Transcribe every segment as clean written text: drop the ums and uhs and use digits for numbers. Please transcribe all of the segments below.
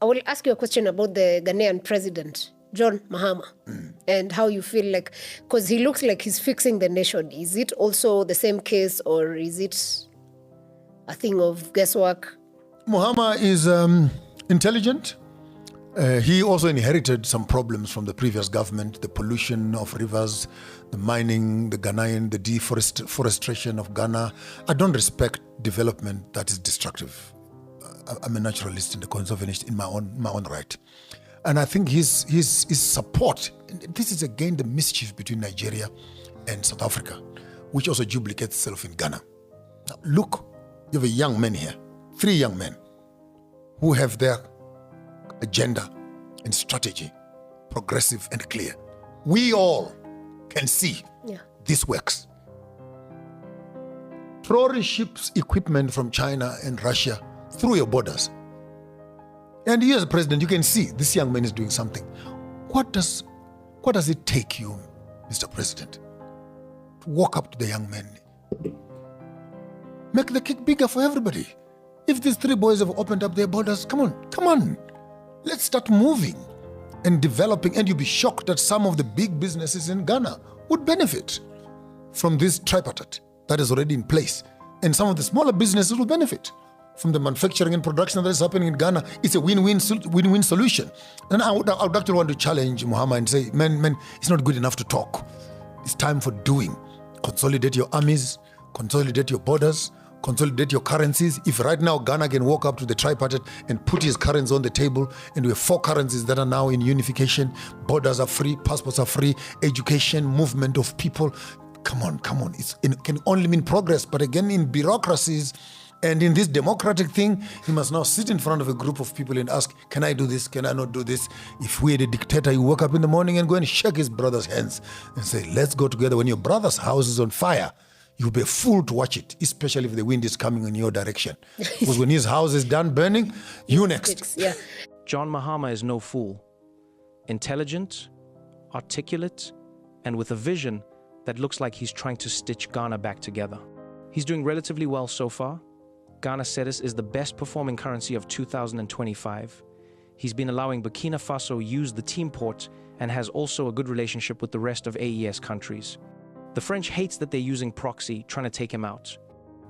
I will ask you a question about the Ghanaian president, John Mahama, and how you feel like, because he looks like he's fixing the nation. Is it also the same case, or is it a thing of guesswork? Mahama is intelligent. He also inherited some problems from the previous government, the pollution of rivers, the mining, the Ghanaian, the deforestation of Ghana. I don't respect development that is destructive. I'm a naturalist and a conservationist in my own right. And I think his support, this is again the mischief between Nigeria and South Africa, which also duplicates itself in Ghana. Now, look, you have a young man here, 3 young men, who have their agenda and strategy progressive and clear. We all can see this works. Trolley ships equipment from China and Russia through your borders. And you as a president, you can see this young man is doing something. What does it take you, Mr. President, to walk up to the young man? Make the cake bigger for everybody. If these 3 boys have opened up their borders, come on. Let's start moving and developing. And you'll be shocked that some of the big businesses in Ghana would benefit from this tripartite that is already in place. And some of the smaller businesses will benefit from the manufacturing and production that is happening in Ghana. It's a win-win solution. And I would actually want to challenge Mahama and say, man, it's not good enough to talk. It's time for doing. Consolidate your armies, consolidate your borders, consolidate your currencies. If right now Ghana can walk up to the tripartite and put his currency on the table, and we have 4 currencies that are now in unification, borders are free, passports are free, education, movement of people. Come on. It can only mean progress. But again, in bureaucracies and in this democratic thing, he must now sit in front of a group of people and ask, can I do this? Can I not do this? If we had a dictator, you wake up in the morning and go and shake his brother's hands and say, let's go together. When your brother's house is on fire, you'll be a fool to watch it, especially if the wind is coming in your direction. Because when his house is done burning, you next. Yeah. John Mahama is no fool. Intelligent, articulate, and with a vision that looks like he's trying to stitch Ghana back together. He's doing relatively well so far. Ghana cedis is the best performing currency of 2025. He's been allowing Burkina Faso use the team port and has also a good relationship with the rest of AES countries. The French hates that they're using proxy, trying to take him out.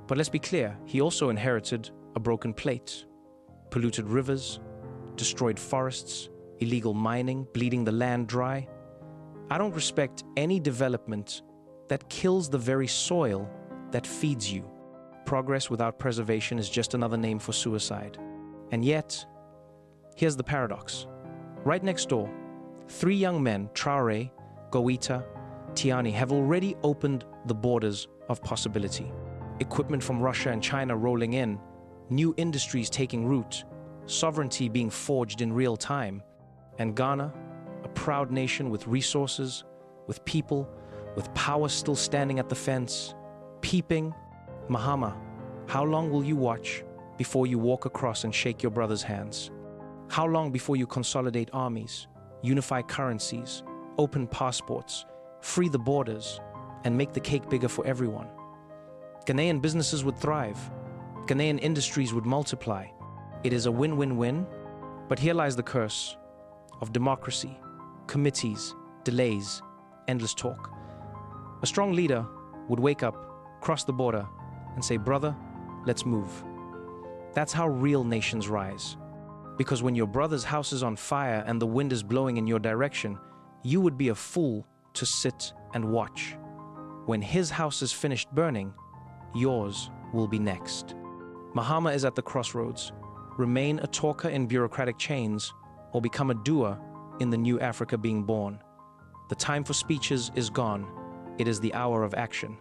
But let's be clear, he also inherited a broken plate, polluted rivers, destroyed forests, illegal mining, bleeding the land dry. I don't respect any development that kills the very soil that feeds you. Progress without preservation is just another name for suicide. And yet, here's the paradox. Right next door, 3 young men, Traore, Gowita, Tiani, have already opened the borders of possibility. Equipment from Russia and China rolling in, new industries taking root, sovereignty being forged in real time, and Ghana, a proud nation with resources, with people, with power still standing at the fence, peeping. Mahama, how long will you watch before you walk across and shake your brother's hands? How long before you consolidate armies, unify currencies, open passports, free the borders, and make the cake bigger for everyone? Ghanaian businesses would thrive. Ghanaian industries would multiply. It is a win-win-win, but here lies the curse of democracy, committees, delays, endless talk. A strong leader would wake up, cross the border, and say, brother, let's move. That's how real nations rise. Because when your brother's house is on fire and the wind is blowing in your direction, you would be a fool to sit and watch. When his house is finished burning, yours will be next. Mahama is at the crossroads. Remain a talker in bureaucratic chains, or become a doer in the new Africa being born. The time for speeches is gone. It is the hour of action.